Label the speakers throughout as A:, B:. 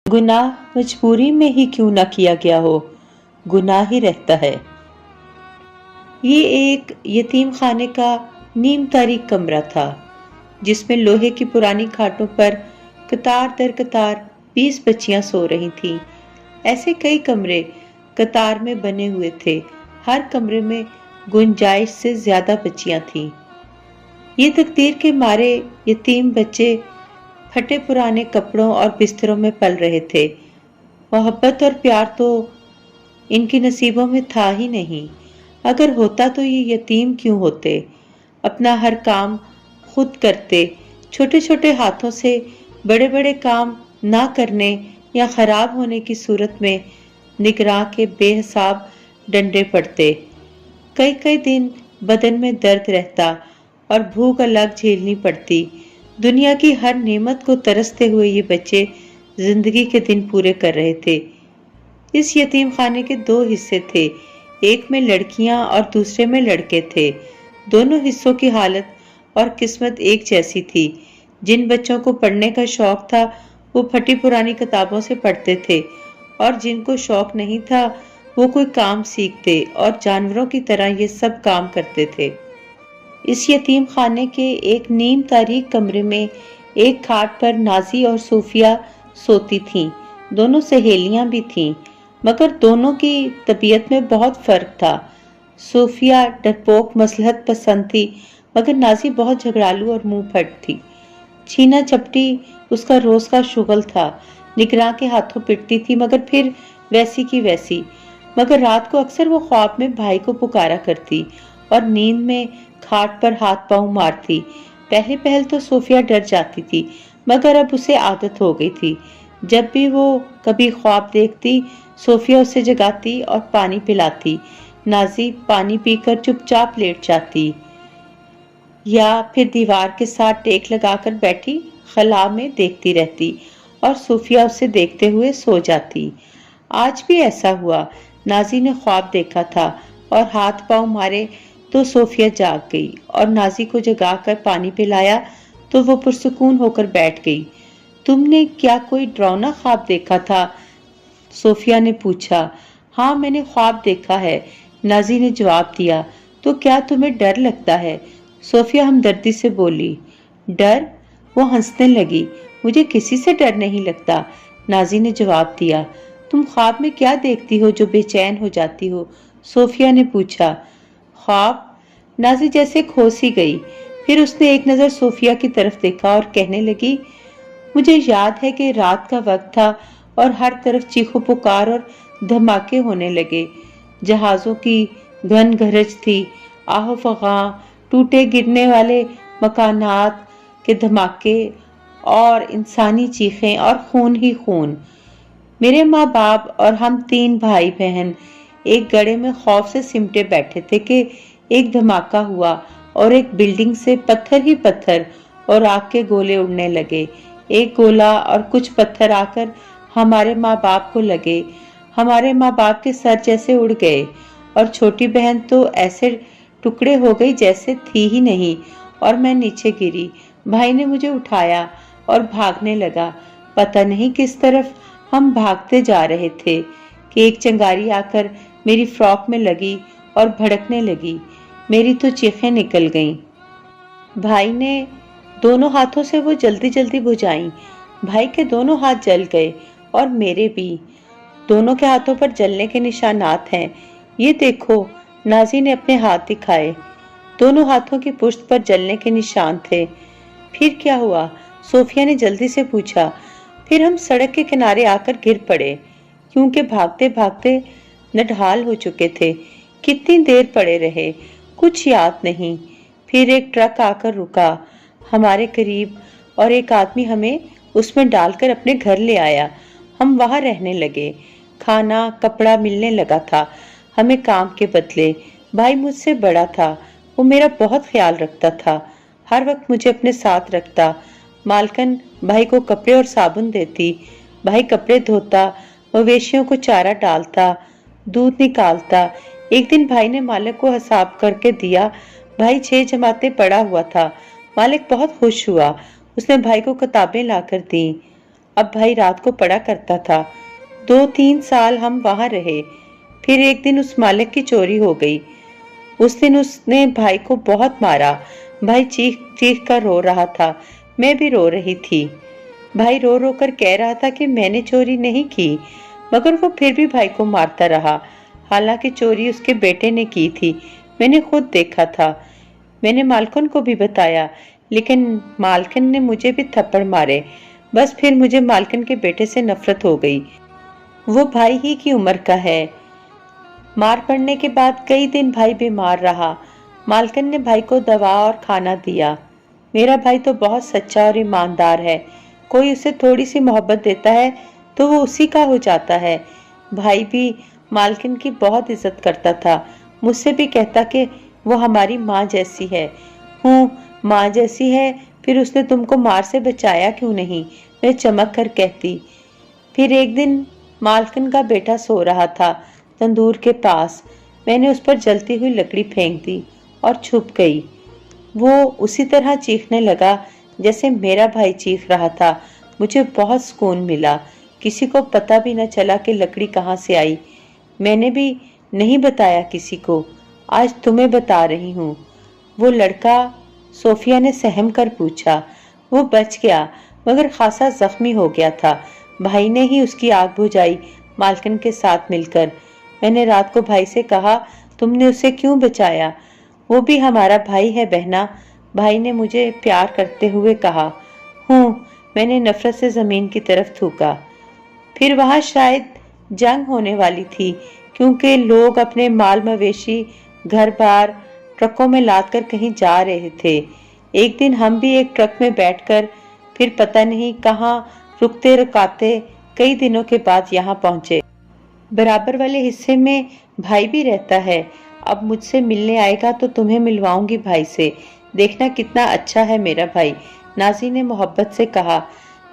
A: गुनाह मजबूरी में ही क्यों ना किया गया हो, गुनाह ही रहता है। ये एक यतीम खाने का नीम तारीख कमरा था, जिसमें लोहे की पुरानी खाटों पर कतार दर कतार 20 बच्चियां सो रही थीं। ऐसे कई कमरे कतार में बने हुए थे, हर कमरे में गुंजाइश से ज्यादा बच्चियां थीं। ये तकदीर के मारे यतीम बच्चे फटे पुराने कपड़ों और बिस्तरों में पल रहे थे। मोहब्बत और प्यार तो इनके नसीबों में था ही नहीं। अगर होता तो ये यतीम क्यों होते। अपना हर काम खुद करते, छोटे छोटे हाथों से बड़े बड़े काम ना करने या खराब होने की सूरत में निगरां के बेहिसाब डंडे पड़ते। कई कई दिन बदन में दर्द रहता और भूख अलग झेलनी पड़ती। दुनिया की हर नेमत को तरसते हुए ये बच्चे जिंदगी के दिन पूरे कर रहे थे। इस यतीम खाने के 2 हिस्से थे, एक में लड़कियां और दूसरे में लड़के थे। दोनों हिस्सों की हालत और किस्मत एक जैसी थी। जिन बच्चों को पढ़ने का शौक था वो फटी पुरानी किताबों से पढ़ते थे, और जिनको शौक नहीं था वो कोई काम सीखते और जानवरों की तरह ये सब काम करते थे। इस यतीम खाने के एक नीम तारीख कमरे में एक खाट पर नाजी और सूफिया सोती थीं। दोनों सहेलियां भी थीं, मगर दोनों की तबीयत में बहुत फर्क था। सूफिया डरपोक मसलहत पसंद थी, मगर नाजी बहुत झगड़ालू और मुंह फट थी। छीना झपटी उसका रोज का शुगल था। निगरां के हाथों पिटती थी, मगर फिर वैसी की वैसी। मगर रात को अक्सर वो ख्वाब में भाई को पुकारा करती और नींद में खाट पर हाथ पांव मारती। पहले पहल तो सोफिया डर जाती थी, मगर अब उसे आदत हो गई थी। जब भी वो कभी ख्वाब देखती, सोफिया उसे जगाती और पानी पिलाती। नाजी पानी पीकर चुपचाप लेट जाती या फिर दीवार के साथ टेक लगाकर बैठी खला में देखती रहती और सोफिया उसे देखते हुए सो जाती। आज भी ऐसा हुआ। नाजी ने ख्वाब देखा था और हाथ पांव मारे तो सोफिया जाग गई और नाजी को जगाकर पानी पिलाया तो वो पुरसुकून होकर बैठ गई। तुमने क्या कोई डरावना ख्वाब देखा था? सोफिया ने पूछा। हाँ, मैंने ख्वाब देखा है, नाजी ने जवाब दिया। तो क्या तुम्हें डर लगता है? सोफिया हमदर्दी से बोली। डर? वो हंसने लगी। मुझे किसी से डर नहीं लगता, नाजी ने जवाब दिया। तुम ख्वाब में क्या देखती हो जो बेचैन हो जाती हो? सोफिया ने पूछा। ख्वाब? नाजी जैसे खोस ही गई। फिर उसने एक नजर सोफिया की तरफ देखा और कहने लगी, मुझे याद है कि रात का वक्त था और हर तरफ चीखो पुकार और धमाके होने लगे। जहाजों की घन गरज थी, आहो फगां, टूटे गिरने वाले मकानात के धमाके और इंसानी चीखें और खून ही खून। मेरे माँ बाप और हम 3 भाई बहन एक गड्ढे में खौफ से सिमटे बैठे थे कि एक धमाका हुआ और एक बिल्डिंग से पत्थर ही पत्थर और आग के गोले उड़ने लगे। एक गोला और कुछ पत्थर आकर हमारे माँ बाप को लगे। हमारे माँ बाप के सर जैसे उड़ गए और छोटी बहन तो ऐसे टुकड़े हो गई जैसे थी ही नहीं, और मैं नीचे गिरी। भाई ने मुझे उठाया और भागने लगा। पता नहीं किस तरफ हम भागते जा रहे थे कि एक चिंगारी आकर मेरी फ्रॉक में लगी और भड़कने लगी। मेरी तो चीखें निकल गईं। भाई ने दोनों हाथों से वो जल्दी जल्दी बुझाई। भाई के दोनों हाथ जल गए और मेरे भी। दोनों के हाथों पर जलने के निशानात हैं। ये देखो, नाजी ने अपने हाथ दिखाए। दोनों हाथों की पुष्ट पर जलने के निशान थे। फिर क्या हुआ? सोफिया ने जल्दी से पूछा। फिर हम सड़क के किनारे आकर गिर पड़े, क्योंकि भागते भागते नढाल हो चुके थे। कितनी देर पड़े रहे कुछ याद नहीं। फिर एक ट्रक आकर रुका हमारे करीब और एक आदमी हमें उसमें डालकर अपने घर ले आया। हम वहां रहने लगे। खाना कपड़ा मिलने लगा था हमें काम के बदले। भाई मुझसे बड़ा था, वो मेरा बहुत ख्याल रखता था, हर वक्त मुझे अपने साथ रखता। मालकन भाई को कपड़े और साबुन देती। भाई कपड़े धोता, मवेशियों को चारा डालता, दूध निकालता। एक दिन भाई ने मालिक को हिसाब करके दिया। भाई 6 जमातें पढ़ा हुआ था। मालिक बहुत खुश हुआ। उसने भाई को किताबें लाकर दी। अब भाई रात को पड़ा करता था। 2-3 साल हम वहां रहे। फिर एक दिन उस मालिक की चोरी हो गई। उस दिन उसने भाई को बहुत मारा। भाई चीख चीख कर रो रहा था, मैं भी रो रही थी। भाई रो रो कर कह रहा था कि मैंने चोरी नहीं की, मगर वो फिर भी भाई को मारता रहा। हालांकि चोरी उसके बेटे ने की थी, मैंने खुद देखा था। मैंने मालकिन को भी बताया, लेकिन मालकिन ने मुझे भी थप्पड़ मारे। बस फिर मुझे मालकिन के बेटे से नफरत हो गई। वो भाई ही की उम्र का है। मार पड़ने के बाद कई दिन भाई बीमार रहा। मालकिन ने भाई को दवा और खाना दिया। मेरा भाई तो बहुत सच्चा और ईमानदार है। कोई उसे थोड़ी सी मोहब्बत देता है तो वो उसी का हो जाता है। भाई भी मालकिन की बहुत इज्जत करता था। मुझसे भी कहता कि वो हमारी माँ जैसी है। हूँ, माँ जैसी है, फिर उसने तुमको मार से बचाया क्यों नहीं? मैं चमक कर कहती। फिर एक दिन मालकिन का बेटा सो रहा था तंदूर के पास। मैंने उस पर जलती हुई लकड़ी फेंक दी और छुप गई। वो उसी तरह चीखने लगा जैसे मेरा भाई चीख रहा था। मुझे बहुत सुकून मिला। किसी को पता भी न चला कि लकड़ी कहाँ से आई। मैंने भी नहीं बताया किसी को। आज तुम्हें बता रही हूँ। वो लड़का, सोफिया ने सहम कर पूछा। वो बच गया, मगर खासा जख्मी हो गया था। भाई ने ही उसकी आग बुझाई, मालकिन के साथ मिलकर। मैंने रात को भाई से कहा, तुमने उसे क्यों बचाया? वो भी हमारा भाई है बहना, भाई ने मुझे प्यार करते हुए कहा। हूँ, मैंने नफरत से जमीन की तरफ थूका। फिर वहां शायद जंग होने वाली थी, क्योंकि लोग अपने माल मवेशी घर बार ट्रकों में लाद कर कहीं जा रहे थे। एक दिन हम भी एक ट्रक में बैठकर फिर पता नहीं कहाँ रुकते रुकाते कई दिनों के बाद यहाँ पहुंचे। बराबर वाले हिस्से में भाई भी रहता है। अब मुझसे मिलने आएगा तो तुम्हें मिलवाऊंगी भाई से। देखना कितना अच्छा है मेरा भाई, नाजी ने मोहब्बत से कहा।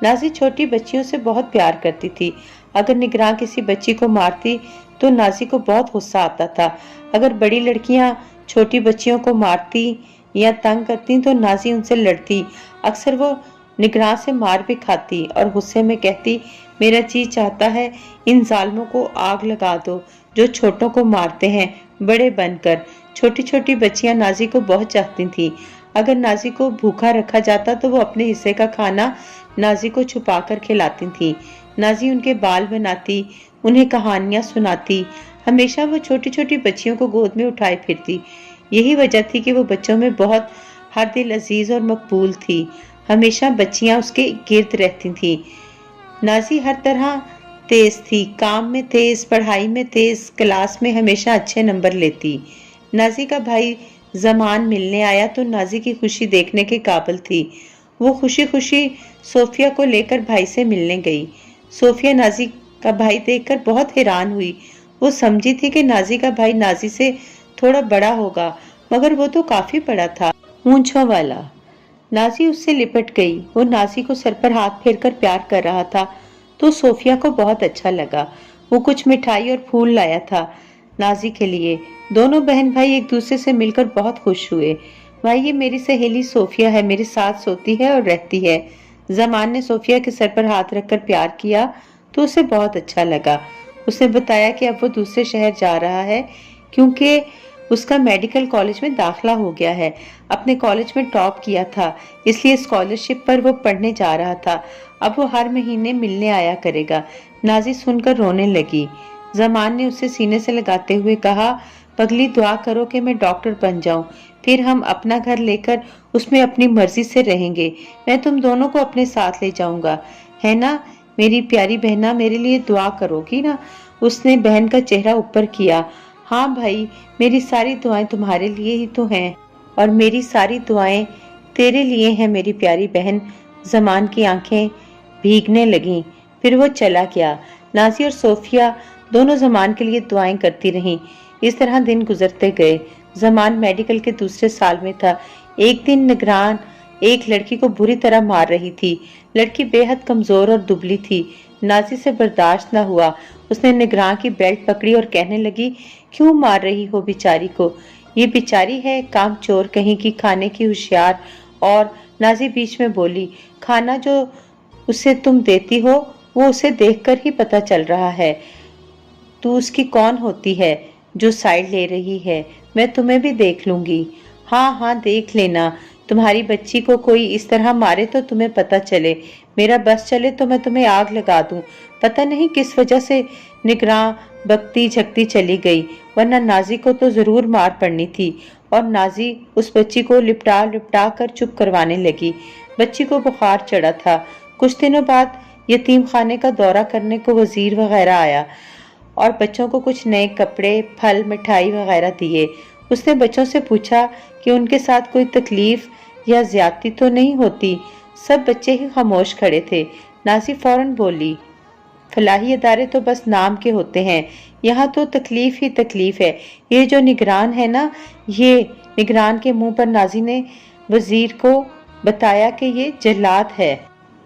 A: नाजी छोटी बच्चियों से बहुत प्यार करती थी। अगर निगरान किसी बच्ची को मारती तो नाजी को बहुत गुस्सा आता था। अगर बड़ी लड़कियां छोटी बच्चियों को मारती या तंग करती तो नाजी उनसे लड़ती। अक्सर वो निगरान से मार भी खाती और गुस्से में कहती, मेरा जी चाहता है इन जालिमों को आग लगा दो जो छोटों को मारते हैं बड़े बनकर। छोटी छोटी बच्चियां नाजी को बहुत चाहती थीं। अगर नाजी को भूखा रखा जाता तो वो अपने हिस्से का खाना नाजी को छुपा कर खिलाती थी। नाजी उनके बाल बनाती, उन्हें कहानियां सुनाती। हमेशा वो छोटी छोटी बच्चियों को गोद में उठाए फिरती। यही वजह थी कि वो बच्चों में बहुत हर दिल अजीज और मकबूल थी। हमेशा बच्चियां उसके गिर्द रहती थी। नाजी हर तरह तेज थी, काम में तेज, पढ़ाई में तेज, क्लास में हमेशा अच्छे नंबर लेती। नाजी का भाई जमान मिलने आया तो नाजी की खुशी देखने के काबिल थी। वो खुशी खुशी सोफिया को लेकर भाई से मिलने गई। सोफिया नाजी का भाई देखकर बहुत हैरान हुई। वो समझी थी कि नाजी का भाई नाजी से थोड़ा बड़ा होगा, मगर वो तो काफी बड़ा था, मूंछों वाला। नाजी उससे लिपट गई। वो नाजी को सर पर हाथ फेरकर प्यार कर रहा था तो सोफिया को बहुत अच्छा लगा। वो कुछ मिठाई और फूल लाया था नाजी के लिए। दोनों बहन भाई एक दूसरे से मिलकर बहुत खुश हुए। भाई, ये मेरी सहेली सोफिया है, मेरे साथ सोती है और रहती है। जमान ने सोफिया के सर पर हाथ रखकर प्यार किया तो उसे बहुत अच्छा लगा। उसने बताया कि अब वो दूसरे शहर जा रहा है क्योंकि उसका मेडिकल कॉलेज में दाखिला हो गया है। अपने कॉलेज में टॉप किया था, इसलिए स्कॉलरशिप पर वो पढ़ने जा रहा था। अब वो हर महीने मिलने आया करेगा। नाजी सुनकर रोने लगी। जमान ने उसे सीने से लगाते हुए कहा, पगली, दुआ करो कि मैं डॉक्टर बन जाऊं, फिर हम अपना घर लेकर उसमें अपनी मर्जी से रहेंगे। मैं तुम दोनों को अपने साथ ले जाऊंगा, है ना मेरी प्यारी बहना? मेरे लिए दुआ करोगी ना? उसने बहन का चेहरा ऊपर किया। हाँ भाई, मेरी सारी दुआएं तुम्हारे लिए ही तो हैं और मेरी सारी दुआएं तेरे लिए हैं मेरी प्यारी बहन। जमान की आंखें भीगने लगीं। फिर वो चला गया। नाजी और सोफिया दोनों जमान के लिए दुआएं करती रहीं। इस तरह दिन गुजरते गए। जमान मेडिकल के दूसरे साल में था। एक दिन निगरान एक लड़की को बुरी तरह मार रही थी। लड़की बेहद कमजोर और दुबली थी। नाजी से बर्दाश्त न हुआ। उसने निगरान की बेल्ट पकड़ी और कहने लगी, क्यों मार रही हो बेचारी को? ये बेचारी है काम चोर कहीं की, खाने की होशियार। और नाजी बीच में बोली, खाना जो उसे तुम देती हो वो उसे देखकर ही पता चल रहा है। तू उसकी कौन होती है जो साइड ले रही है? मैं तुम्हें भी देख लूंगी। हाँ हाँ देख लेना। तुम्हारी बच्ची को कोई इस तरह मारे तो तुम्हें पता चले। मेरा बस चले तो मैं तुम्हें आग लगा दूं। पता नहीं किस वजह से निगरां बकती झकती चली गई, वरना नाजी को तो जरूर मार पड़नी थी। और नाजी उस बच्ची को लिपटा लिपटा कर चुप करवाने लगी। बच्ची को बुखार चढ़ा था। कुछ दिनों बाद यतीम खाने का दौरा करने को वजीर वगैरह आया और बच्चों को कुछ नए कपड़े, फल, मिठाई वगैरह दिए। उसने बच्चों से पूछा कि उनके साथ कोई तकलीफ या ज्यादती तो नहीं होती। सब बच्चे ही खामोश खड़े थे। नाजी फौरन बोली, फलाही अदारे तो बस नाम के होते हैं, यहाँ तो तकलीफ ही तकलीफ है। ये जो निगरान है ना, ये निगरान के मुंह पर नाजी ने वजीर को बताया कि ये जल्लाद है।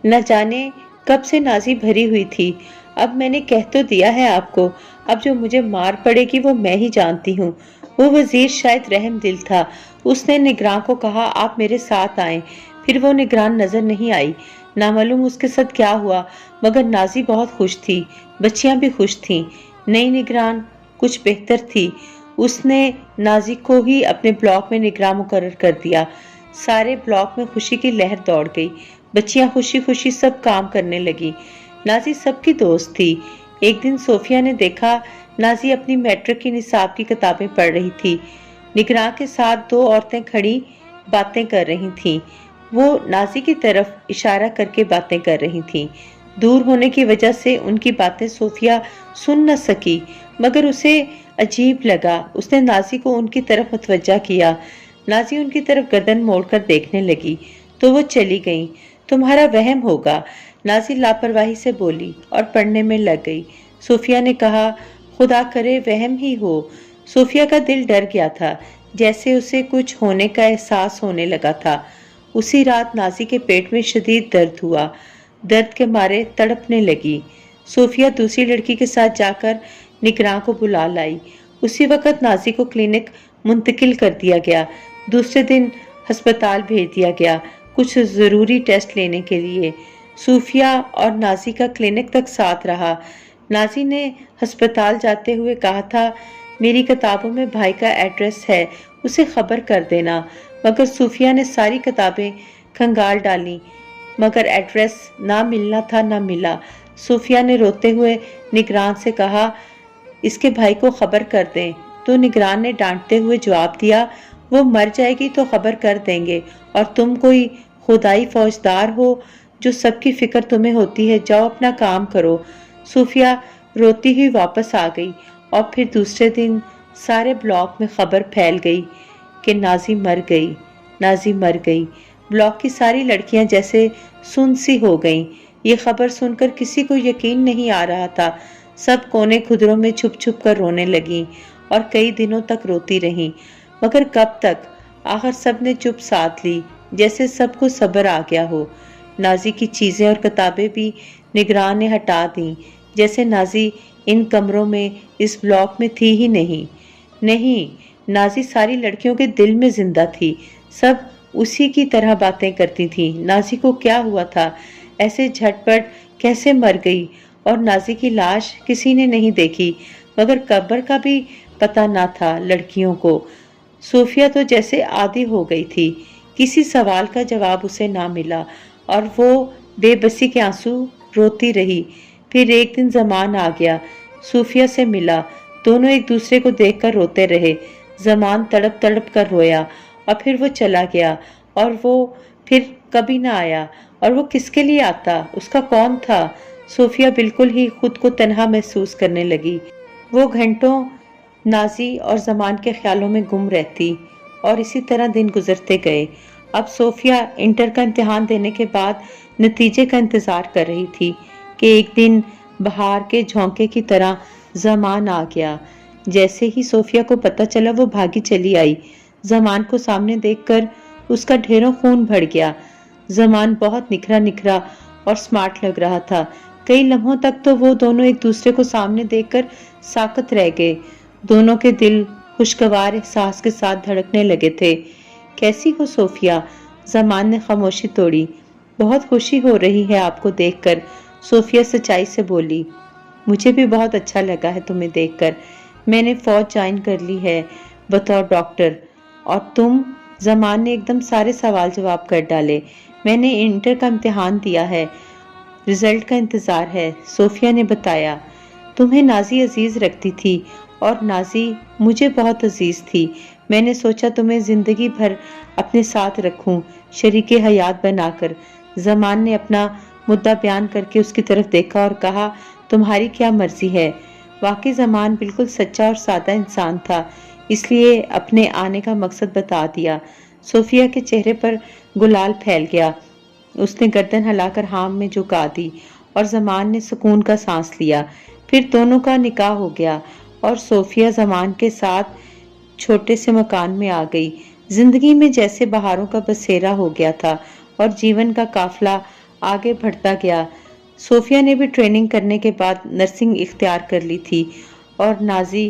A: न जाने कब से नाजी भरी हुई थी। अब मैंने कह तो दिया है आपको, अब जो मुझे मार पड़ेगी वो मैं ही जानती हूँ। वो वजीर शायद रहम दिल था। उसने निगरान को कहा, आप मेरे साथ आएं। फिर वो निगरान नजर नहीं आई। नामालूम उसके साथ क्या हुआ, मगर नाजी बहुत खुश थी, बच्चियां भी खुश थीं। नई निगरान कुछ बेहतर थी। उसने नाजी को ही अपने ब्लॉक में निगरान मुकर्रर कर दिया। सारे ब्लॉक में खुशी की लहर दौड़ गई। बच्चियां खुशी खुशी सब काम करने लगी। नाजी सबकी दोस्त थी। एक दिन सोफिया ने देखा नाजी अपनी मैट्रिक की निसाब की किताबें पढ़ रही थी। निगरान के साथ दो औरतें खड़ी बातें कर रही थीं। वो नाजी की तरफ इशारा करके बातें कर रही थीं। दूर होने की वजह से उनकी बातें सोफिया सुन न सकी, मगर उसे अजीब लगा। उसने नाजी को उनकी तरफ मुतवज्जा किया। नाजी उनकी तरफ गर्दन मोड़कर देखने लगी तो वो चली गईं। तुम्हारा वहम होगा, नाजी लापरवाही से बोली और पढ़ने में लग गई। सोफिया ने कहा, खुदा करे वहम ही हो। सोफिया का दिल डर गया था, जैसे उसे कुछ होने का एहसास होने लगा था। उसी रात नाजी के पेट में शदीद दर्द हुआ। दर्द के मारे तड़पने लगी। सोफिया दूसरी लड़की के साथ जाकर निगरान को बुला लाई। उसी वक्त नाजी को क्लिनिक मुंतकिल कर दिया गया। दूसरे दिन अस्पताल भेज दिया गया कुछ जरूरी टेस्ट लेने के लिए। सूफिया और नाजी का क्लिनिक तक साथ रहा। नाजी ने अस्पताल जाते हुए कहा था, मेरी किताबों में भाई का एड्रेस है, उसे खबर कर देना। मगर सूफिया ने सारी किताबें खंगाल डाली, मगर एड्रेस ना मिलना था ना मिला। सूफिया ने रोते हुए निगरान से कहा, इसके भाई को खबर कर दें। तो निगरान ने डांटते हुए जवाब दिया, वो मर जाएगी तो खबर कर देंगे, और तुम कोई खुदाई फौजदार हो जो सबकी फिक्र तुम्हें होती है, जाओ अपना काम करो। सूफिया रोती हुई वापस आ गई और फिर दूसरे दिन सारे ब्लॉक में खबर फैल गई कि नाजी मर गई। नाजी मर गई। ब्लॉक की सारी लड़कियां जैसे सुन सी हो गईं। ये खबर सुनकर किसी को यकीन नहीं आ रहा था। सब कोने खुदरों में छुप छुप कर रोने लगीं और कई दिनों तक रोती रहीं। मगर कब तक? आखिर सब ने चुप साध ली, जैसे सबको सब्र आ गया हो। नाजी की चीजें और किताबें भी निगरान ने हटा दी, जैसे नाजी इन कमरों में, इस ब्लॉक में थी ही नहीं। नहीं, नाजी सारी लड़कियों के दिल में जिंदा थी। सब उसी की तरह बातें करती थी। नाजी को क्या हुआ था? ऐसे झटपट कैसे मर गई? और नाजी की लाश किसी ने नहीं देखी, मगर कब्र का भी पता ना था लड़कियों को। सूफिया तो जैसे आदी हो गई थी। किसी सवाल का जवाब उसे ना मिला और वो बेबसी के आंसू रोती रही। फिर एक दिन ज़मान आ गया, सूफिया से मिला। दोनों एक दूसरे को देखकर रोते रहे। ज़मान तड़प तड़प कर रोया और फिर वो चला गया और वो फिर कभी ना आया। और वो किसके लिए आता? उसका कौन था? सूफिया बिल्कुल ही खुद को तन्हा महसूस करने लगी। वो घंटों नाजी और ज़मान के ख्यालों में गुम रहती और इसी तरह दिन गुजरते गए। अब सोफिया इंटर का इम्तिहान देने के बाद नतीजे का इंतज़ार कर रही थी कि एक दिन बहार के झोंके की तरह ज़मान आ गया। जैसे ही सोफिया को पता चला, वो भागी चली आई। ज़मान को सामने देखकर उसका ढेरों खून भर गया। ज़मान बहुत निखरा निखरा और स्मार्ट लग रहा था। कई लम्हों तक तो वो दोनों एक दूसरे को सामने देखकर साकत रह गए। दोनों के दिल खुशगवार एहसास के साथ धड़कने लगे थे। कैसी हो सोफिया? ज़मान ने खामोशी तोड़ी। بہت خوشی ہو رہی ہے آپ کو دیکھ کر، صوفیہ سچائی سے بولی۔ مجھے بھی بہت اچھا لگا ہے تمہیں دیکھ کر۔ میں نے فوج جوائن کر لی ہے بطور ڈاکٹر۔ اور تم؟ زمان نے ایک دم سارے سوال جواب کر ڈالے۔ میں نے انٹر کا امتحان دیا ہے، رزلٹ کا انتظار ہے، صوفیہ نے بتایا۔ تمہیں نازی عزیز رکھتی تھی اور نازی مجھے بہت عزیز تھی۔ میں نے سوچا تمہیں زندگی بھر اپنے ساتھ رکھوں، شریک حیات بنا کر۔ زمان نے اپنا مدعا بیان کر کے اس کی طرف دیکھا اور کہا، تمہاری کیا مرضی ہے۔ واقعی زمان بالکل سچا اور سادہ انسان تھا، اس لیے اپنے آنے کا مقصد بتا دیا۔ صوفیہ کے چہرے پر گلال پھیل گیا۔ اس نے گردن ہلا کر ہاں میں جھکا دی اور زمان نے سکون کا سانس لیا۔ پھر دونوں کا نکاح ہو گیا اور صوفیہ زمان کے ساتھ چھوٹے سے مکان میں آ گئی۔ زندگی میں جیسے بہاروں کا بسیرا ہو گیا تھا اور جیون کا قافلہ آگے بڑھتا گیا۔ صوفیہ نے بھی ٹریننگ کرنے کے بعد نرسنگ اختیار کر لی تھی اور نازی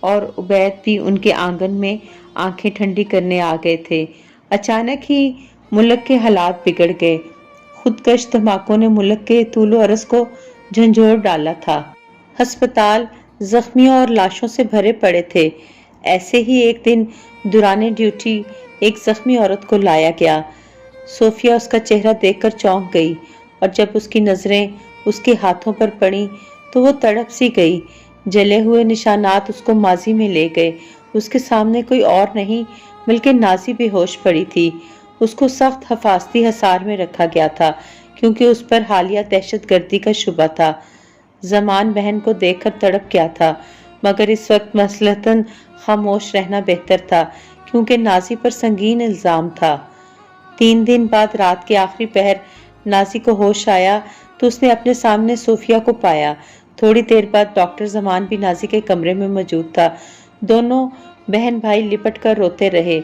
A: اور عبید بھی ان کے آنگن میں آنکھیں ٹھنڈی کرنے آ گئے تھے۔ اچانک ہی ملک کے حالات بگڑ گئے۔ خودکش دھماکوں نے ملک کے طول و عرض کو جھنجھوڑ ڈالا تھا۔ ہسپتال زخمیوں اور لاشوں سے بھرے پڑے تھے۔ ایسے ہی ایک دن دوران ڈیوٹی ایک زخمی عورت کو لایا گیا۔ صوفیہ اس کا چہرہ دیکھ کر چونک گئی اور جب اس کی نظریں اس کے ہاتھوں پر پڑیں تو وہ تڑپ سی گئی۔ جلے ہوئے نشانات اس کو ماضی میں لے گئے۔ اس کے سامنے کوئی اور نہیں بلکہ نازی بے ہوش پڑی تھی۔ اس کو سخت حفاظتی حصار میں رکھا گیا تھا کیونکہ اس پر حالیہ دہشت گردی کا شبہ تھا۔ زمان بہن کو دیکھ کر تڑپ گیا تھا مگر اس وقت مصلحتاً خاموش رہنا بہتر تھا کیونکہ نازی پر سنگین الزام تھا۔ 3 دن بعد رات کے آخری پہر نازی کو ہوش آیا تو اس نے اپنے سامنے صوفیہ کو پایا۔ تھوڑی دیر بعد ڈاکٹر زمان بھی نازی کے کمرے میں موجود تھا۔ دونوں بہن بھائی لپٹ کر روتے رہے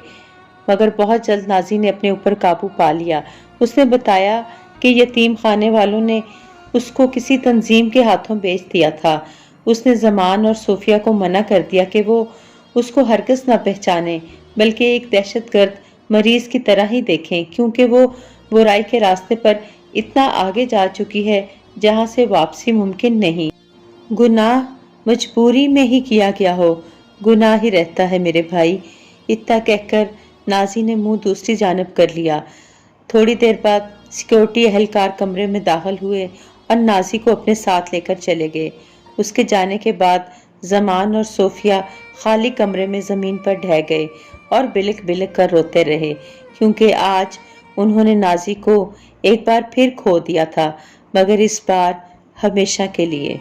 A: مگر بہت جلد نازی نے اپنے اوپر قابو پا لیا۔ اس نے بتایا کہ یتیم خانے والوں نے اس کو کسی تنظیم کے ہاتھوں بیچ دیا تھا۔ اس نے زمان اور صوفیہ کو منع کر دیا کہ وہ اس کو ہرگز نہ پہچانے بلکہ ایک دہشت گرد مریض کی طرح ہی دیکھیں کیونکہ وہ برائی کے راستے پر اتنا آگے جا چکی ہے جہاں سے واپسی ممکن نہیں۔ گناہ مجبوری میں ہی کیا گیا ہو، گناہ ہی رہتا ہے میرے بھائی۔ اتنا کہہ کر نازی نے منہ دوسری جانب کر لیا۔ تھوڑی دیر بعد سیکورٹی اہلکار کمرے میں داخل ہوئے اور نازی کو اپنے ساتھ لے کر چلے گئے۔ اس کے جانے کے بعد زمان اور صوفیہ خالی کمرے میں زمین پر ڈھہ گئے اور بلک بلک کر روتے رہے کیونکہ آج انہوں نے نازی کو ایک بار پھر کھو دیا تھا مگر اس بار ہمیشہ کے لیے۔